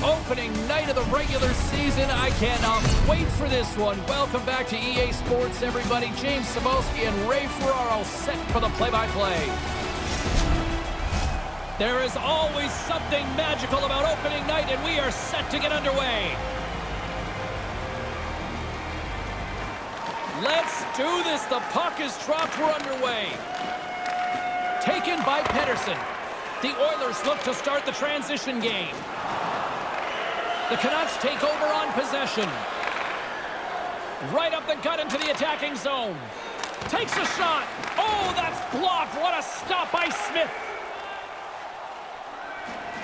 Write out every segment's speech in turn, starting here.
Opening night of the regular season. I cannot wait for this one. Welcome back to EA Sports, everybody. James Cebulski and Ray Ferraro set for the play-by-play. There is always something magical about opening night, and we are set to get underway. Let's do this. The puck is dropped. We're underway. Taken by Pedersen. The Oilers look to start the transition game. The Canucks take over on possession. Right up the gut into the attacking zone. Takes a shot. Oh, that's blocked. What a stop by Smith.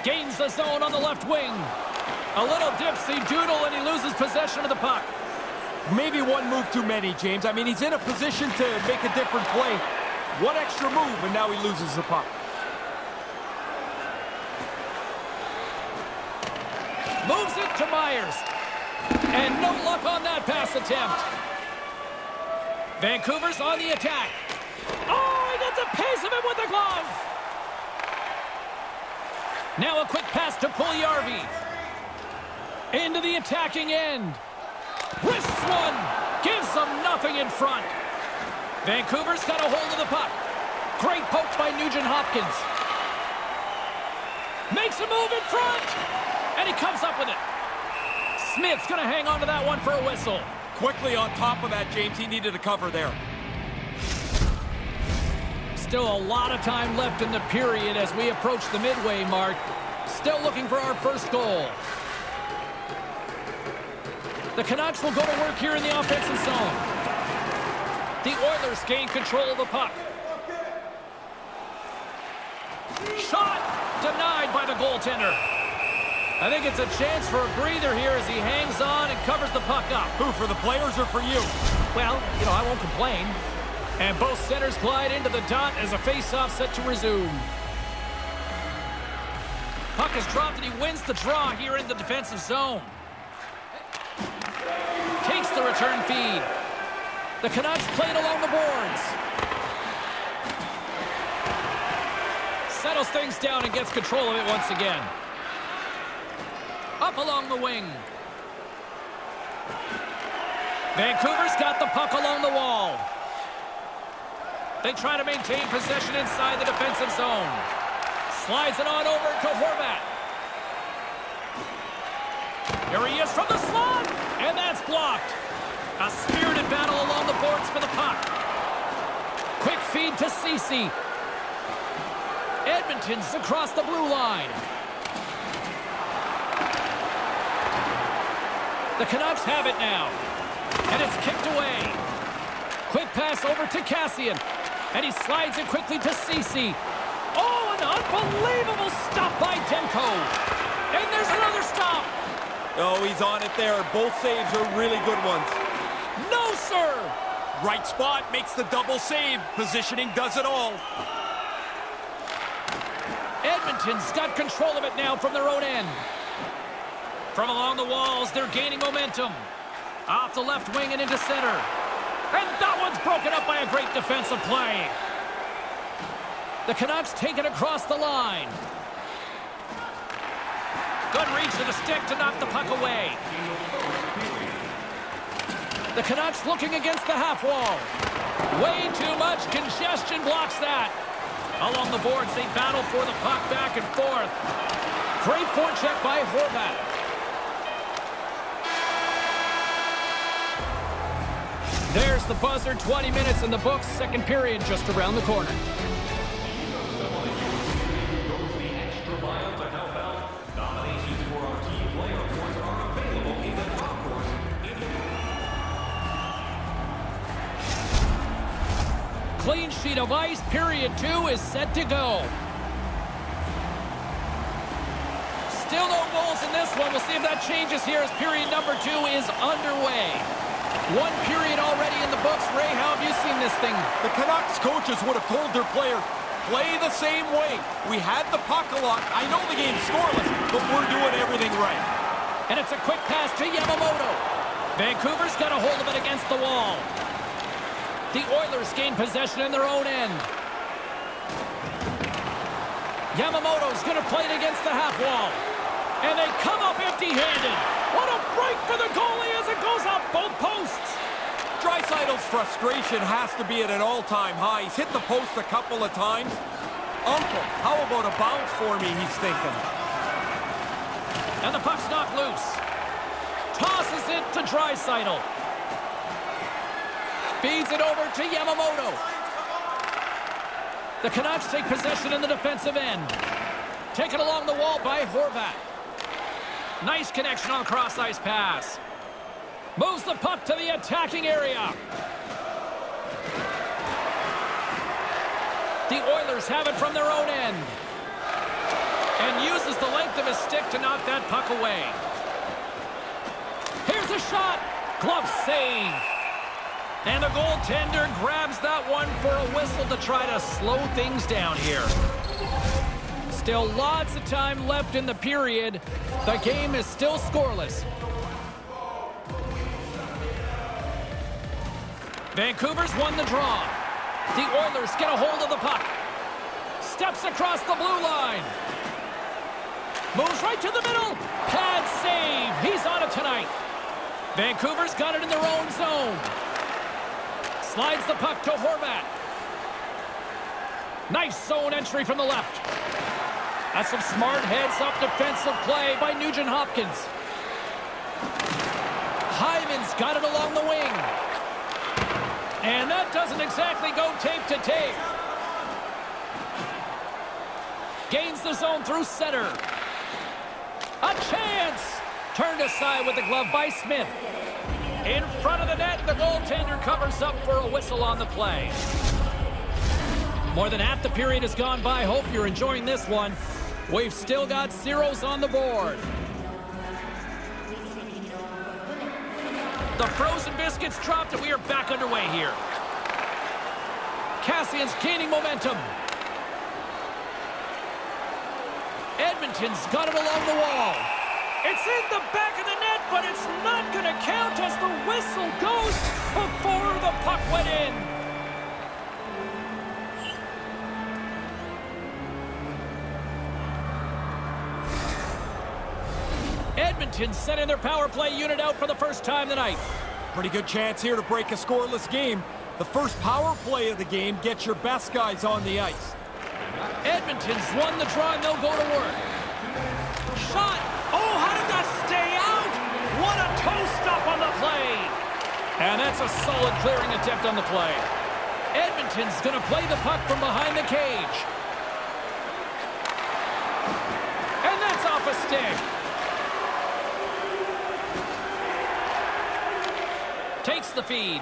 Gains the zone on the left wing. A little dipsy doodle, and he loses possession of the puck. Maybe one move too many, James. I mean, he's in a position to make a different play. One extra move, and now he loses the puck. Moves it to Myers. And no luck on that pass attempt. Vancouver's on the attack. Oh, he gets a piece of it with the glove. Now a quick pass to Puljujarvi. Into the attacking end. Wrists one. Gives them nothing in front. Vancouver's got a hold of the puck. Great poke by Nugent-Hopkins. Makes a move in front. And he comes up with it. Smith's going to hang on to that one for a whistle. Quickly on top of that, James. He needed a cover there. Still a lot of time left in the period as we approach the midway mark. Still looking for our first goal. The Canucks will go to work here in the offensive zone. The Oilers gain control of the puck. Shot denied by the goaltender. I think it's a chance for a breather here as he hangs on and covers the puck up. Who, for the players or for you? Well, I won't complain. And both centers glide into the dot as a face-off set to resume. Puck is dropped and he wins the draw here in the defensive zone. Takes the return feed. The Canucks play it along the boards. Settles things down and gets control of it once again. Up along the wing. Vancouver's got the puck along the wall. They try to maintain possession inside the defensive zone. Slides it on over to Horvat. Here he is from the slot, and that's blocked. A spirited battle along the boards for the puck. Quick feed to Ceci. Edmonton's across the blue line. The Canucks have it now. And it's kicked away. Quick pass over to Cassian. And he slides it quickly to Ceci. Oh, an unbelievable stop by Demko. And there's another stop. Oh, he's on it there. Both saves are really good ones. No, sir. Right spot makes the double save. Positioning does it all. Edmonton's got control of it now from their own end. From along the walls, they're gaining momentum. Off the left wing and into center. And that one's broken up by a great defensive play. The Canucks take it across the line. Good reach of the stick to knock the puck away. The Canucks looking against the half wall. Way too much congestion blocks that. Along the boards, they battle for the puck back and forth. Great forecheck by Horvat. There's the buzzer. 20 minutes in the books. Second period just around the corner. Clean sheet of ice. Period 2 is set to go. Still no goals in this one. We'll see if that changes here as period number 2 is underway. One period already in the books. Ray, how have you seen this thing? The Canucks coaches would have told their players, play the same way. We had the puck a lot. I know the game's scoreless, but we're doing everything right. And it's a quick pass to Yamamoto. Vancouver's got a hold of it against the wall. The Oilers gain possession in their own end. Yamamoto's going to play it against the half wall. And they come up empty-handed. What a break for the goalie as it goes off both posts. Draisaitl's frustration has to be at an all-time high. He's hit the post a couple of times. Uncle, how about a bounce for me, he's thinking. And the puck's knocked loose. Tosses it to Draisaitl. Feeds it over to Yamamoto. The Canucks take possession in the defensive end. Taken along the wall by Horvat. Nice connection on the cross-ice pass. Moves the puck to the attacking area. The Oilers have it from their own end. And uses the length of his stick to knock that puck away. Here's a shot. Glove save. And the goaltender grabs that one for a whistle to try to slow things down here. Still lots of time left in the period. The game is still scoreless. Vancouver's won the draw. The Oilers get a hold of the puck. Steps across the blue line. Moves right to the middle. Pad save. He's on it tonight. Vancouver's got it in their own zone. Slides the puck to Horvat. Nice zone entry from the left. That's some smart heads-up defensive play by Nugent-Hopkins. Hyman's got it along the wing. And that doesn't exactly go tape to tape. Gains the zone through center. A chance! Turned aside with the glove by Smith. In front of the net, the goaltender covers up for a whistle on the play. More than half the period has gone by. Hope you're enjoying this one. We've still got zeros on the board. The frozen biscuits dropped and we are back underway here. Cassian's gaining momentum. Edmonton's got it along the wall. It's in the back of the net, but it's not going to count as the whistle goes before the puck went in. Edmonton sending their power play unit out for the first time tonight. Pretty good chance here to break a scoreless game. The first power play of the game gets your best guys on the ice. Edmonton's won the draw and they'll go to work. Shot! Oh, how did that stay out? What a toe stop on the play! And that's a solid clearing attempt on the play. Edmonton's going to play the puck from behind the cage. And that's off a stick. Takes the feed.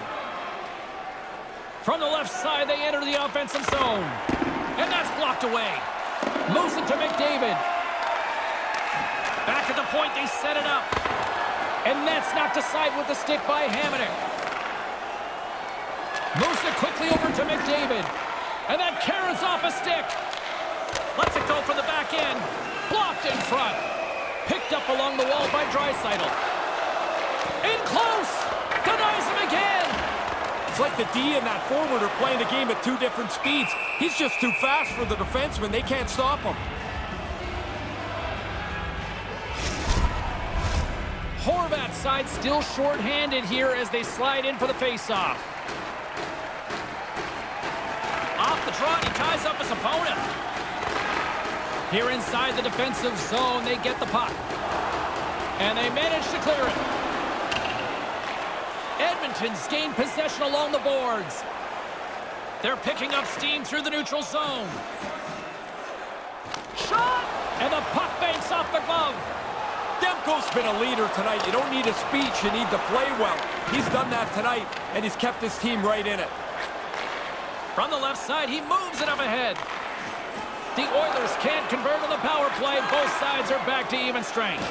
From the left side, they enter the offensive zone. And that's blocked away. Moves it to McDavid. Back at the point, they set it up. And that's knocked aside with the stick by Hamonic. Moves it quickly over to McDavid. And that carries off a stick. Lets it go for the back end. Blocked in front. Picked up along the wall by Draisaitl. In close. Denies him again. It's like the D and that forward are playing the game at two different speeds. He's just too fast for the defenseman. They can't stop him. Horvat's side still short-handed here as they slide in for the face-off. Off the draw, he ties up his opponent. Here inside the defensive zone, they get the puck. And they manage to clear it. Edmonton's gained possession along the boards. They're picking up steam through the neutral zone. Shot! And the puck banks off the glove. Demko's been a leader tonight. You don't need a speech, you need to play well. He's done that tonight, and he's kept his team right in it. From the left side, he moves it up ahead. The Oilers can't convert on the power play. Both sides are back to even strength.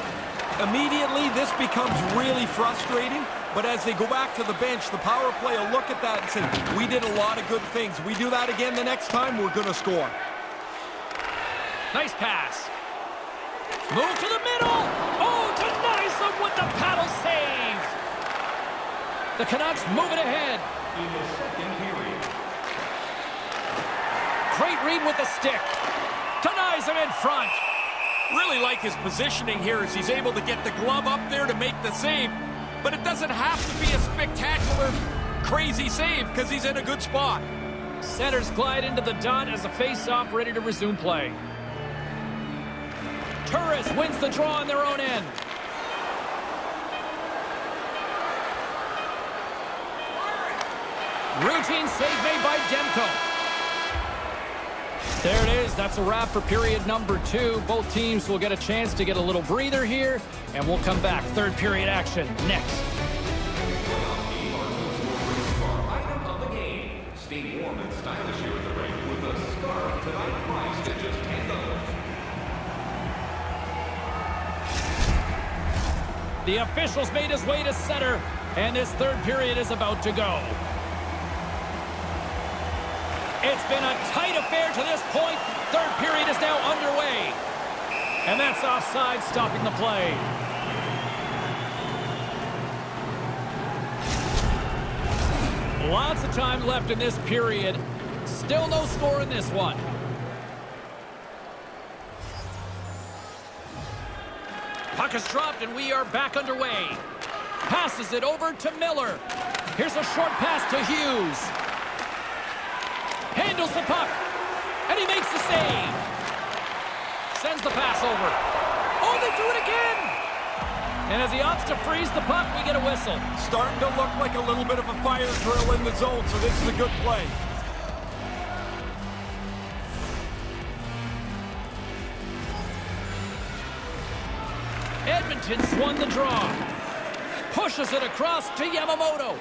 Immediately, this becomes really frustrating, but as they go back to the bench, the power play will look at that and say, we did a lot of good things. We do that again the next time, we're going to score. Nice pass. Move to the middle. Oh, denies them with the paddle save. The Canucks move it ahead. In the second period. Great read with the stick. Denies him in front. Really like his positioning here as he's able to get the glove up there to make the save. But it doesn't have to be a spectacular, crazy save because he's in a good spot. Centers glide into the dot as a face-off ready to resume play. Turris wins the draw on their own end. Routine save made by Demko. There it is. That's a wrap for period number 2. Both teams will get a chance to get a little breather here, and we'll come back. Third period action next. Item of the game. Stay warm and stylish here at the rink with a scarf tonight priced at just $10. The officials made his way to center, and this third period is about to go. It's been a tight affair to this point. Third period is now underway. And that's offside, stopping the play. Lots of time left in this period. Still no score in this one. Puck is dropped, and we are back underway. Passes it over to Miller. Here's a short pass to Hughes. Handles the puck, and he makes the save. Sends the pass over. Oh, they do it again! And as he opts to freeze the puck, we get a whistle. Starting to look like a little bit of a fire drill in the zone, so this is a good play. Edmonton's won the draw. Pushes it across to Yamamoto.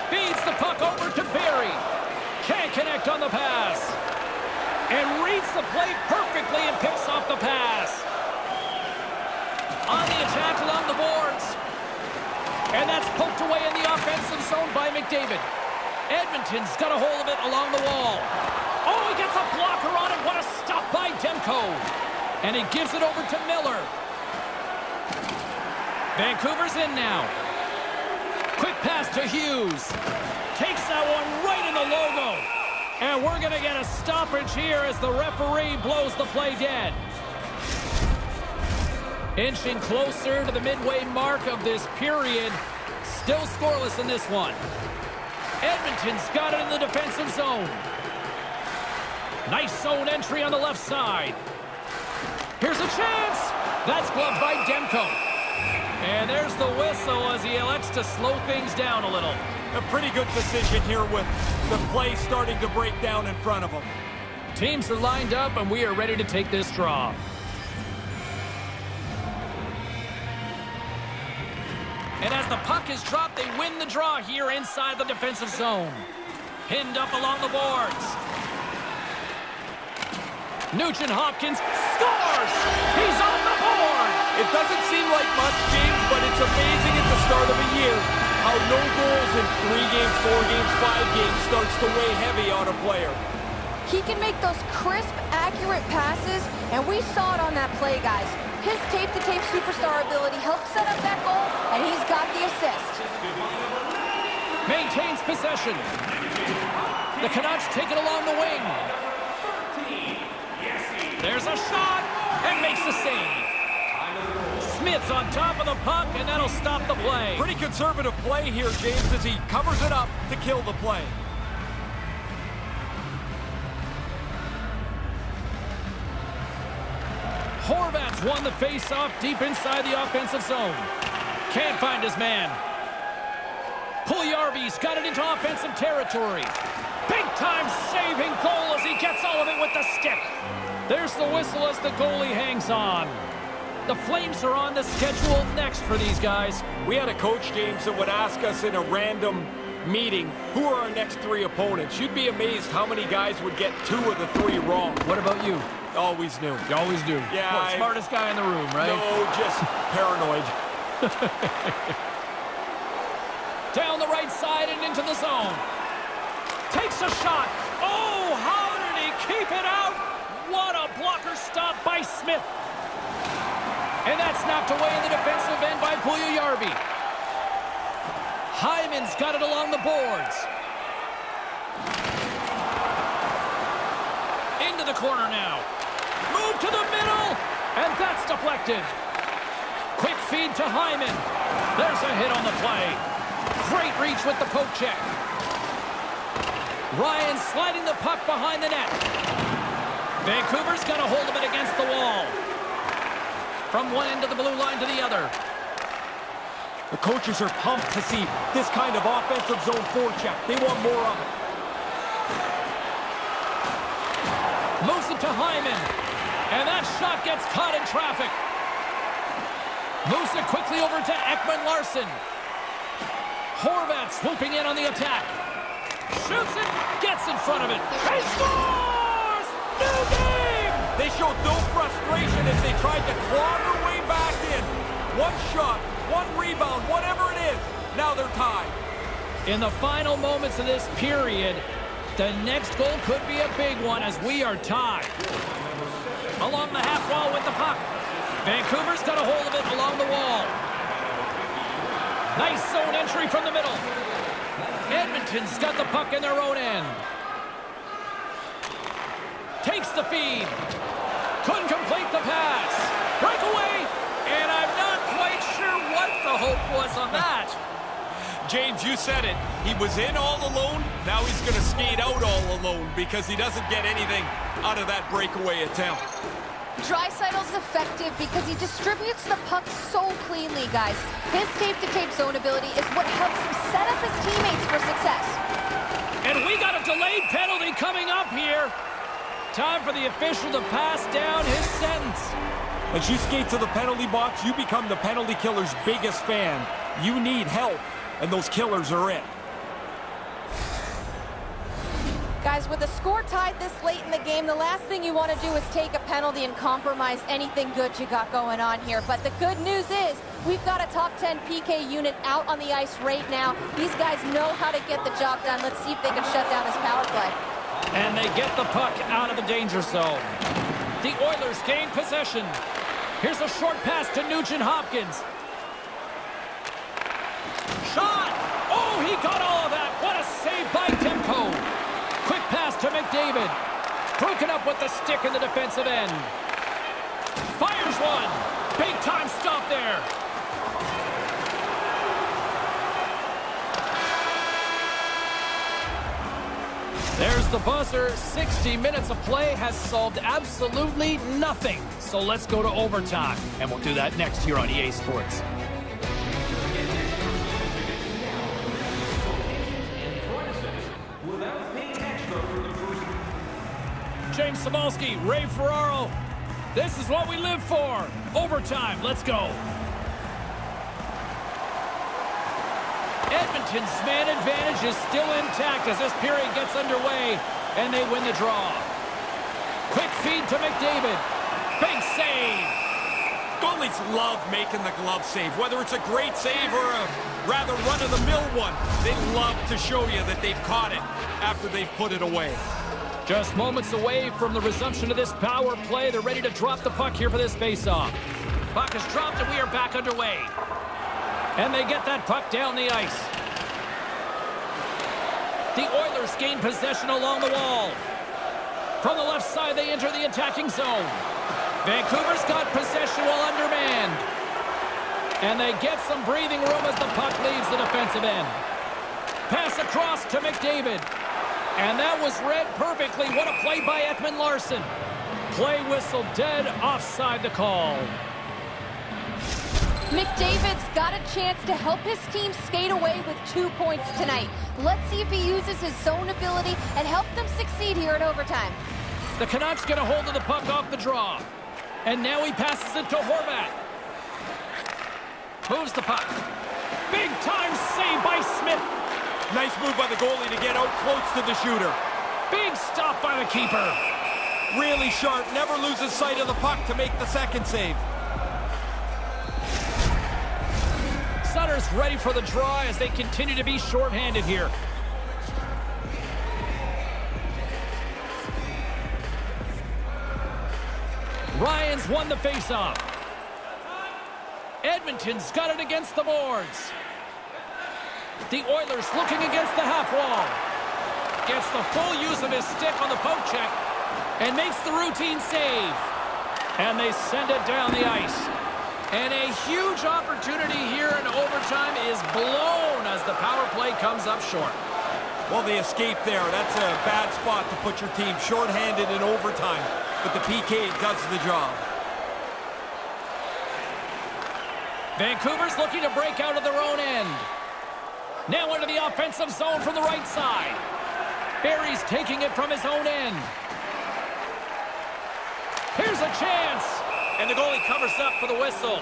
Feeds the puck over to Barry. Can't connect on the pass. And reads the play perfectly and picks off the pass. On the attack along the boards. And that's poked away in the offensive zone by McDavid. Edmonton's got a hold of it along the wall. Oh, he gets a blocker on it. What a stop by Demko. And he gives it over to Miller. Vancouver's in now. Quick pass to Hughes. Takes that one right in the logo. And we're going to get a stoppage here as the referee blows the play dead. Inching closer to the midway mark of this period. Still scoreless in this one. Edmonton's got it in the defensive zone. Nice zone entry on the left side. Here's a chance. That's gloved by Demko. And there's the whistle as he elects to slow things down a little. A pretty good decision here with the play starting to break down in front of him. Teams are lined up, and we are ready to take this draw. And as the puck is dropped, they win the draw here inside the defensive zone. Pinned up along the boards. Nugent Hopkins scores! He's on the board! It doesn't seem like much, James, but it's amazing at the start of a year how no goals in 3 games, 4 games, 5 games starts to weigh heavy on a player. He can make those crisp, accurate passes, and we saw it on that play, guys. His tape-to-tape superstar ability helped set up that goal, and he's got the assist. Maintains possession. The Canucks take it along the wing. There's a shot, and makes the save. Smith's on top of the puck, and that'll stop the play. Pretty conservative play here, James, as he covers it up to kill the play. Horvat's won the face-off deep inside the offensive zone. Can't find his man. Puljujarvi's got it into offensive territory. Big-time saving goal as he gets all of it with the stick. There's the whistle as the goalie hangs on. The Flames are on the schedule next for these guys. We had a coach, James, that would ask us in a random meeting, who are our next 3 opponents? You'd be amazed how many guys would get 2 of the 3 wrong. What about you? Always knew. You always do. Yeah. Smartest guy in the room, right? No, just paranoid. Down the right side and into the zone. Takes a shot. Oh, how did he keep it out? What a blocker stop by Smith. And that's knocked away in the defensive end by Puljujarvi. Hyman's got it along the boards. Into the corner now. Move to the middle. And that's deflected. Quick feed to Hyman. There's a hit on the play. Great reach with the poke check. Ryan sliding the puck behind the net. Vancouver's got a hold of it against the wall. From one end of the blue line to the other. The coaches are pumped to see this kind of offensive zone forecheck. They want more of it. Moves it to Hyman. And that shot gets caught in traffic. Moves it quickly over to Ekman-Larsson. Horvat swooping in on the attack. Shoots it, gets in front of it. He scores! New game! They showed no frustration as they tried to claw their way back in. One shot, one rebound, whatever it is. Now they're tied. In the final moments of this period, the next goal could be a big one as we are tied. Along the half wall with the puck. Vancouver's got a hold of it along the wall. Nice zone entry from the middle. Edmonton's got the puck in their own end. Takes the feed. Couldn't complete the pass. Breakaway. And I'm not quite sure what the hope was on that. James, you said it. He was in all alone. Now he's going to skate out all alone because he doesn't get anything out of that breakaway attempt. Draisaitl's effective because he distributes the puck so cleanly, guys. His tape-to-tape zone ability is what helps him set up his teammates for success. And we got a delayed penalty coming up here. Time for the official to pass down his sentence. As you skate to the penalty box, you become the penalty killer's biggest fan. You need help, and those killers are it. Guys, with the score tied this late in the game, the last thing you want to do is take a penalty and compromise anything good you got going on here. But the good news is we've got a top 10 PK unit out on the ice right now. These guys know how to get the job done. Let's see if they can shut down this power play. And they get the puck out of the danger zone. The Oilers gain possession. Here's a short pass to Nugent-Hopkins. Shot! Oh, he got all of that. What a save by Demko. Quick pass to McDavid. Broken up with the stick in the defensive end. Fires one. Big time stop there. There's the buzzer. 60 minutes of play has solved absolutely nothing. So let's go to overtime. And we'll do that next here on EA Sports. James Cybulski, Ray Ferraro. This is what we live for. Overtime, let's go. Edmonton's man advantage is still intact as this period gets underway, and they win the draw. Quick feed to McDavid. Big save. Goalies love making the glove save, whether it's a great save or a rather run-of-the-mill one. They love to show you that they've caught it after they've put it away. Just moments away from the resumption of this power play. They're ready to drop the puck here for this face-off. Puck is dropped and we are back underway. And they get that puck down the ice. The Oilers gain possession along the wall. From the left side, they enter the attacking zone. Vancouver's got possession while undermanned. And they get some breathing room as the puck leaves the defensive end. Pass across to McDavid. And that was read perfectly. What a play by Ekman-Larsson. Play whistle dead, offside the call. McDavid's got a chance to help his team skate away with 2 points tonight. Let's see if he uses his zone ability and help them succeed here in overtime. The Canucks get a hold of the puck off the draw. And now he passes it to Horvat. Moves the puck. Big time save by Smith. Nice move by the goalie to get out close to the shooter. Big stop by the keeper. Really sharp, never loses sight of the puck to make the second save. Sutter's ready for the draw as they continue to be shorthanded here. Ryan's won the faceoff. Edmonton's got it against the boards. The Oilers looking against the half wall. Gets the full use of his stick on the poke check and makes the routine save. And they send it down the ice. And a huge opportunity here in overtime is blown as the power play comes up short. Well, they escaped there. That's a bad spot to put your team shorthanded in overtime. But the PK does the job. Vancouver's looking to break out of their own end. Now into the offensive zone from the right side. Barry's taking it from his own end. Here's a chance. And the goalie covers up for the whistle.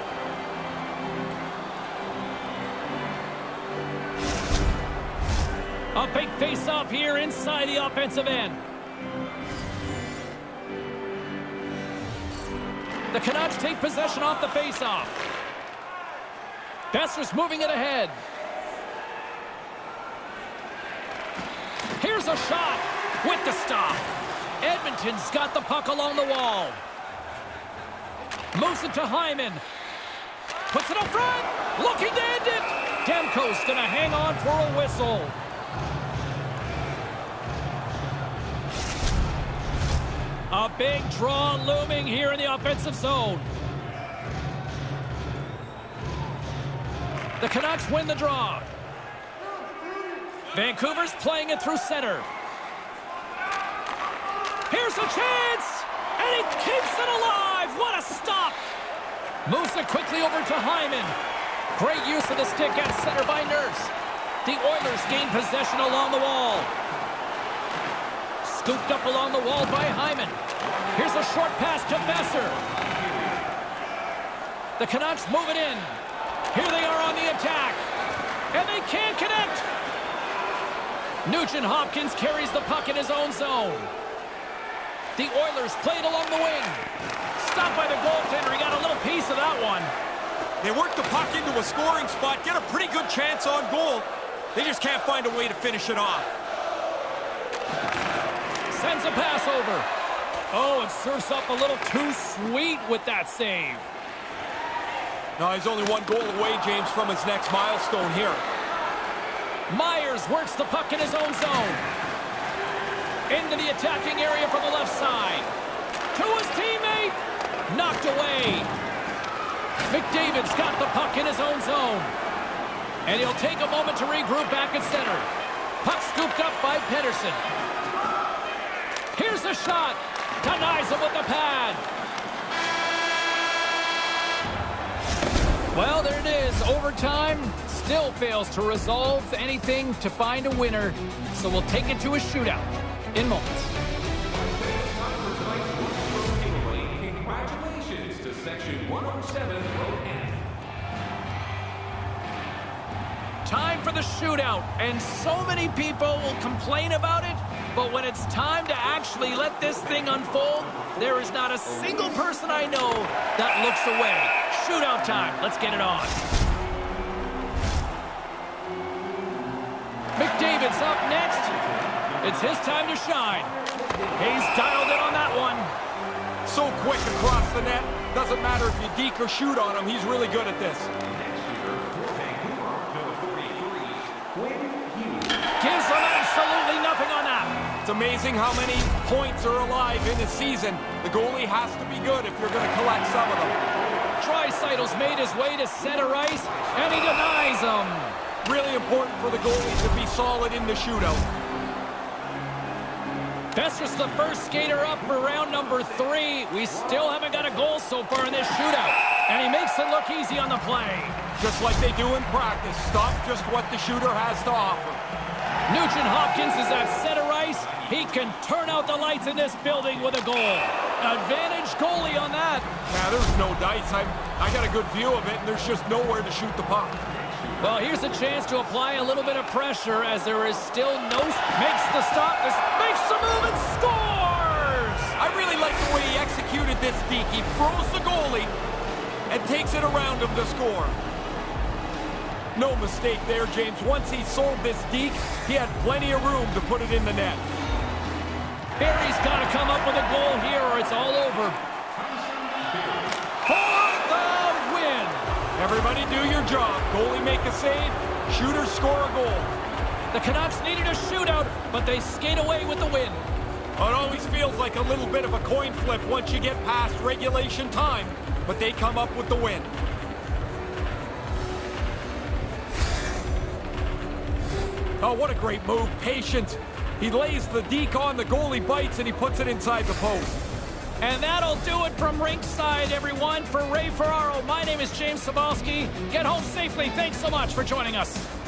A big face-off here inside the offensive end. The Canucks take possession off the face-off. Besser's moving it ahead. Here's a shot with the stop. Edmonton's got the puck along the wall. Moves it to Hyman. Puts it up front. Looking to end it. Demko's going to hang on for a whistle. A big draw looming here in the offensive zone. The Canucks win the draw. Vancouver's playing it through center. Here's a chance! And he keeps it alive! What a stop! Moves it quickly over to Hyman. Great use of the stick at center by Nurse. The Oilers gain possession along the wall. Scooped up along the wall by Hyman. Here's a short pass to Besser. The Canucks move it in. Here they are on the attack. And they can't connect. Nugent Hopkins carries the puck in his own zone. The Oilers played along the wing. Stopped by the goaltender. He got a little piece of that one. They work the puck into a scoring spot, get a pretty good chance on goal. They just can't find a way to finish it off. Sends a pass over. Oh, and serves up a little too sweet with that save. No, he's only one goal away, James, from his next milestone here. Myers works the puck in his own zone. Into the attacking area from the left side. To his teammate. Knocked away. McDavid's got the puck in his own zone. And he'll take a moment to regroup back at center. Puck scooped up by Pedersen. Here's a shot. Denies him with the pad. Well, there it is. Overtime still fails to resolve anything to find a winner. So we'll take it to a shootout in moments. Congratulations to Section 107 Row F. Time for the shootout, and so many people will complain about it, but when it's time to actually let this thing unfold, there is not a single person I know that looks away. Shootout time. Let's get it on. McDavid's up next. It's his time to shine. He's dialed in on that one. So quick across the net. Doesn't matter if you deke or shoot on him. He's really good at this. Gives him absolutely nothing on that. It's amazing how many points are alive in a season. The goalie has to be good if you're going to collect some of them. Draisaitl's made his way to center ice, and he denies him. Really important for the goalie to be solid in the shootout. Besser's the first skater up for round number 3. We still haven't got a goal so far in this shootout, and he makes it look easy on the play. Just like they do in practice. Stop just what the shooter has to offer. Nugent Hopkins is at center ice. He can turn out the lights in this building with a goal. Advantage goalie on that. Yeah, there's no dice. I got a good view of it, and there's just nowhere to shoot the puck. Well, here's a chance to apply a little bit of pressure as there is still no... Makes the stop. This makes the move and scores! I really like the way he executed this deke. He throws the goalie and takes it around him to score. No mistake there, James. Once he sold this deke, he had plenty of room to put it in the net. Barry's got to come up with a goal here or it's all over. For the win! Everybody do your job. Goalie make a save, shooter score a goal. The Canucks needed a shootout, but they skate away with the win. It always feels like a little bit of a coin flip once you get past regulation time, but they come up with the win. Oh, what a great move. Patient. He lays the deke on, the goalie bites, and he puts it inside the post. And that'll do it from ringside, everyone. For Ray Ferraro, my name is James Cybulski. Get home safely. Thanks so much for joining us.